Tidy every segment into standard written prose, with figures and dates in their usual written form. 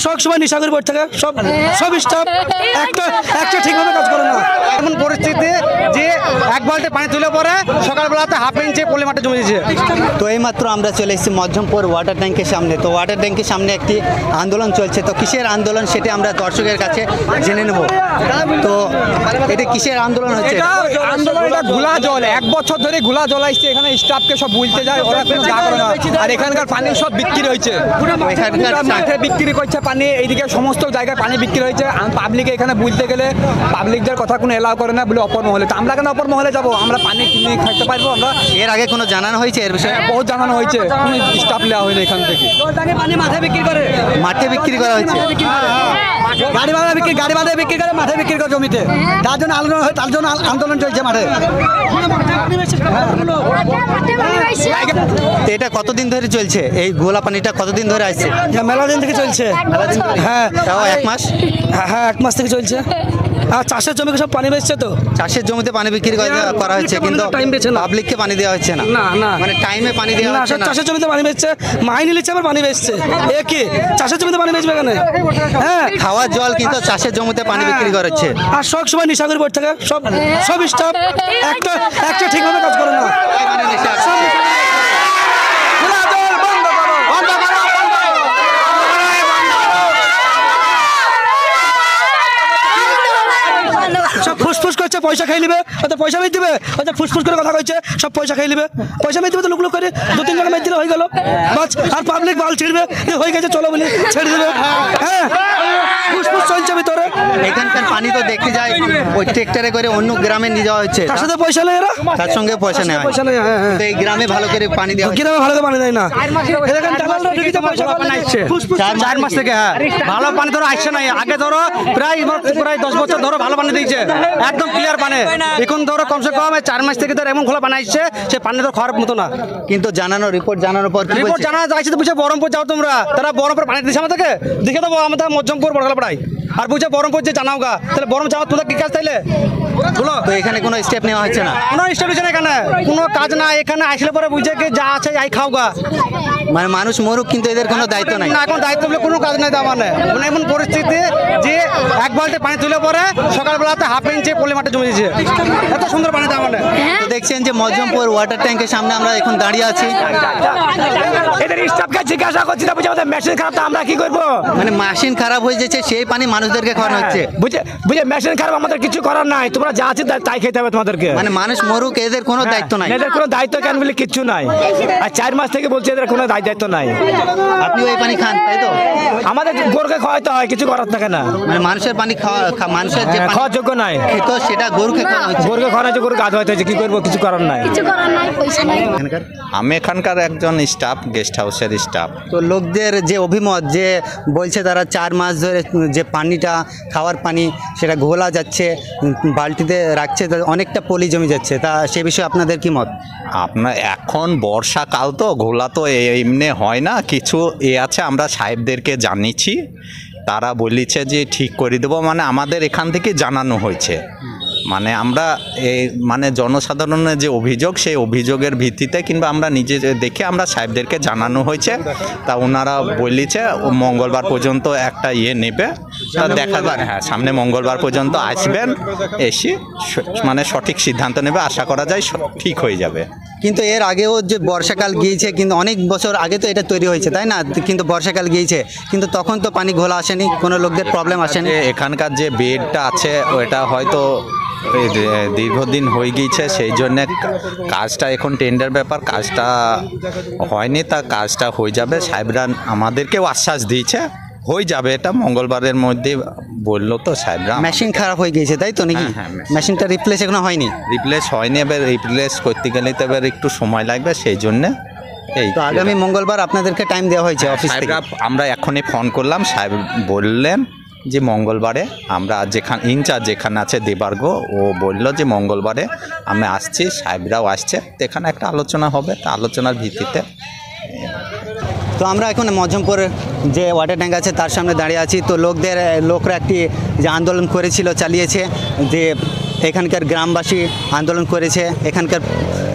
সব সময় নিশাগরি বোর্ড থেকে সব সব স্টাফ একটা ঠিকভাবে কাজ করে না। এমন পরিস্থিতি যে এক বালতি পানি তুলে পরে সকালবেলাতে হাফ ইঞ্চি পলি মাঠে জমে দিয়েছে। তো এইমাত্র আমরা চলে এসেছি মধ্যমপুর ওয়াটার ট্যাঙ্কের সামনে। তো ওয়াটার ট্যাঙ্কের সামনে একটি আন্দোলন চলছে। তো কিসের আন্দোলন সেটি আমরা দর্শকের কাছে জেনে নেব। তো এটা কিসের আন্দোলন হচ্ছে? আন্দোলনটা ঘোলা জল, 1 বছর ধরে ঘোলা জল আসছে এখানে, স্টাফকে সব বলতে যায়, ওরা কোনো যা করে না। আর এখানকার পানি সব বিক্রি হয়েছে, মাঠে বিক্রি করছে পানি, এইদিকে সমস্ত জায়গায় পানি বিক্রি হয়েছে। পাবলিকে এখানে বলতে গেলে পাবলিকদের কথা কোনো এলাও করে না বলে অপর মহলে। তো আমরা কেন অপর মহলে যাবো? আমরা পানি কিনে খাইতে পারবো। আমরা এর আগে কোনো জানানো হয়েছে এর বিষয়ে? বহুত জানানো হয়েছে, কোনো স্টাফ নেওয়া হয়নি এখান থেকে। পানি মাঠে বিক্রি করে, মাঠে বিক্রি করা হচ্ছে, গাড়ি ভাড়া বিক্রি করে, মাঠে বিক্রি করে জমিতে। তার জন্য আন্দোলন হয়, তার জন্য আন্দোলন চলছে মাঠে। তো এটা কতদিন ধরে চলছে? এই ঘোলা পানিটা কতদিন ধরে আসছে? মেলা দিন থেকে চলছে। হ্যাঁ, তাও 1 মাস? হ্যাঁ 1 মাস থেকে চলছে। আর চাষের জমিকে সব পানি বেচছে। তো চাষের জমিতে পানি বিক্রি করা হচ্ছে, কিন্তু পাবলিককে পানি দেওয়া হচ্ছে না। না মানে টাইমে পানি দেওয়া হচ্ছে না। চাষের জমিতে পানি বেচছে, মাইনে নিচ্ছে আবার পানি বেচছে। এ কি চাষের জমিতে পানি বেচবে এখানে? হ্যাঁ, খাওয়ার জল কিন্তু চাষের জমিতে পানি বিক্রি করছে। আর সব সময় নিশাগরি বোর্ড থেকে সব স্টাফ একটা ঠিকভাবে কাজ করে না। সব ফুসফুস করছে, পয়সা খাই নিবে, ওদের পয়সা মেয়ে দিবে, ওদের ফুসফুস করে কথা কইছে, সব পয়সা খাই নিবে, পয়সা মেয়ে দিবে। তো লুক করে 2-3 জনে মেয়ে দিলে হয়ে গেল বাস। আর পাবলিক বাল ছিড়বে, হয়ে গেছে চলো বলি ছেড়ে দেবে। হ্যাঁ, ফুসফুস চলছে ভিতরে। এখানকার পানি তো দেখতে যায় ওই ট্রেক্টরে করে অন্য গ্রামে নিয়ে যাওয়া হচ্ছে, তার সাথে পয়সা নেই, এরা তার সঙ্গে পয়সা নেয়। পয়সা নেই। হ্যাঁ, তো এই গ্রামে ভালো করে পানি দেওয়া হচ্ছে। গ্রামে ভালো করে পানি দেয় না। এখানে দালালরা ঢুকিতে পয়সা পাচ্ছে 4 মাস থেকে। হ্যাঁ, ভালো পানি ধরো আসছে না। আগে ধরো প্রায় 10 বছর ধরো ভালো পানি দিয়েছে, একদম ক্লিয়ার পানি। এখন ধরো কমসে কম 4 মাস থেকে ধরো এমন খোলা পানি আসছে, সে পানি তো খাওয়ার মতো না। কিন্তু রিপোর্ট জানানোর পর কি রিপোর্ট বলছে? জানা যাচ্ছে তো বুঝে বহরমপুর যাও তোমরা, তারা বহরমপুর পানি দিচ্ছে আমাদেরকে, দেখে দেবো আমাদের মধ্যমপুর বড়গালাপাড়ায়। আর বুঝে বহরমপুর যে জানাও গা, তাহলে বহরম যাওয়া তোদের কি কাজ তাইলে বলো? তো এখানে কোনো স্টেপ নেওয়া হচ্ছে না? কোনো স্টেপ হচ্ছে না এখানে, কোনো কাজ না। এখানে আসলে পরে বুঝে কি যা আছে যাই খাও গা। মানে মানুষ মরুক, কিন্তু এদের কোনো দায়িত্ব নাই। না, এখন দায়িত্ব বলে কোনো কাজ নাই। মানে এমন পরিস্থিতি যে এক বালতি পানি তুলে পরে সকালবেলাতে হাফ ইঞ্চি পলি মাঠে জমে দিয়েছে। এত সুন্দর পানি দেওয়া মানে। তো দেখছেন যে মধ্যমপুর ওয়াটার ট্যাঙ্কের সামনে আমরা এখন দাঁড়িয়ে আছি। এদের স্টাফকে জিজ্ঞাসা করছি না, বুঝে আমাদের মেশিন খারাপ, তো আমরা কি করবো? মানে মেশিন খারাপ হয়ে যাচ্ছে, সেই পানি মানুষদেরকে খাওয়ানো হচ্ছে। বুঝে মেশিন খারাপ, আমাদের কিছু করার নাই। তোমরা যা আছে তাই খেতে হবে তোমাদেরকে। মানে মানুষ মরুক, এদের কোনো দায়িত্ব নাই। এদের কোনো দায়িত্ব কেন বলে কিচ্ছু নাই। আর 4 মাস থেকে বলছে এদের কোনো দায়িত্ব নাই। আপনিও এই পানি খান, তাই তো? আমাদের গরুকে খাওয়াইতে হয়, কিছু করার থাকে না। মানে মানুষের পানি মানুষের যে খাওয়ার যোগ্য নাই, তো সেটা গরুকে খাওয়ানো হচ্ছে। গরুকে খাওয়ানো হচ্ছে, গরু গা ধোয়াইতে হচ্ছে। কি করবো? কিছু করার নাই। আমি এখানকার একজন স্টাফ, গেস্ট হাউসের স্টাফ। তো লোকদের যে অভিমত, যে বলছে তারা 4 মাস ধরে যে পানিটা খাওয়ার পানি সেটা ঘোলা যাচ্ছে, বালতিতে রাখছে, অনেকটা পলি জমে যাচ্ছে। তা সে বিষয়ে আপনাদের কি মত? আপনার এখন বর্ষাকাল তো ঘোলা তো এমনি হয় না, কিছু আছে, আমরা সাহেবদেরকে জানিয়েছি, তারা বলেছে যে ঠিক করে দেবো। মানে আমাদের এখান থেকে জানানো হয়েছে, মানে আমরা মানে জনসাধারণের যে অভিযোগ, সেই অভিযোগের ভিত্তিতে কিংবা আমরা নিজে দেখে আমরা সাহেবদেরকে জানানো হয়েছে। তা ওনারা বলেছে মঙ্গলবার পর্যন্ত একটা নেবে। তা দেখা যায়, হ্যাঁ, সামনে মঙ্গলবার পর্যন্ত আসবেন, এসে মানে সঠিক সিদ্ধান্ত নেবে। আশা করা যায় ঠিক হয়ে যাবে। কিন্তু এর আগেও যে বর্ষাকাল গিয়েছে, কিন্তু অনেক বছর আগে তো এটা তৈরি হয়েছে, তাই না? কিন্তু বর্ষাকাল গিয়েছে, কিন্তু তখন তো পানি ঘোলা আসেনি, কোনো লোকদের প্রবলেম আসেনি। এখানকার যে বেডটা আছে ওটা হয়তো দীর্ঘদিন হয়ে গিয়েছে, সেই জন্য কাজটা এখন টেন্ডার ব্যাপার, কাজটা হয়নি। তা কাজটা হয়ে যাবে, সাহেবরা আমাদেরকেও আশ্বাস দিয়েছে হয়ে যাবে, এটা মঙ্গলবারের মধ্যে বললো তো সাহেবরা। মেশিন খারাপ হয়ে গিয়েছে, তাই তো নাকি? হ্যাঁ, মেশিনটা রিপ্লেস এখনো হয়নি? রিপ্লেস হয়নি, এবার রিপ্লেস করতে গেলে তো এবার একটু সময় লাগবে, সেই জন্যে এই তো আগামী মঙ্গলবার আপনাদেরকে টাইম দেওয়া হয়েছে অফিস থেকে? আমরা এখনই ফোন করলাম, সাহেব বললেন যে মঙ্গলবারে আমরা যেখানে ইনচার্জ যেখানে আছে দেবার্গ, ও বললো যে মঙ্গলবারে আমি আসছি, সাহেবরাও আসছে, এখানে একটা আলোচনা হবে, তা আলোচনার ভিত্তিতে। তো আমরা এখন মধ্যমপুর যে ওয়াটার ট্যাঙ্ক আছে তার সামনে দাঁড়িয়ে আছি। তো লোকরা একটি যে আন্দোলন করেছিল, চালিয়েছে, যে এখানকার গ্রামবাসী আন্দোলন করেছে, এখানকার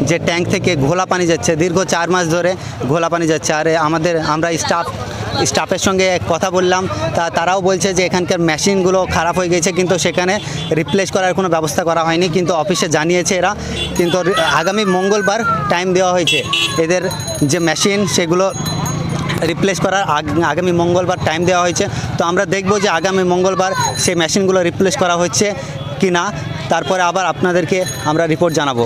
যে ট্যাঙ্ক থেকে ঘোলা পানি যাচ্ছে, দীর্ঘ 4 মাস ধরে ঘোলা পানি যাচ্ছে। আর আমরা স্টাফ স্টাফের সঙ্গে কথা বললাম, তারাও বলছে যে এখানকার মেশিনগুলো খারাপ হয়ে গেছে, কিন্তু সেখানে রিপ্লেস করার কোনো ব্যবস্থা করা হয়নি। কিন্তু অফিসে জানিয়েছে এরা, কিন্তু আগামী মঙ্গলবার টাইম দেওয়া হয়েছে এদের যে মেশিন সেগুলো রিপ্লেস করার আগামী মঙ্গলবার টাইম দেওয়া হয়েছে। তো আমরা দেখব যে আগামী মঙ্গলবার সেই মেশিনগুলো রিপ্লেস করা হচ্ছে কি না, তারপরে আবার আপনাদেরকে আমরা রিপোর্ট জানাবো।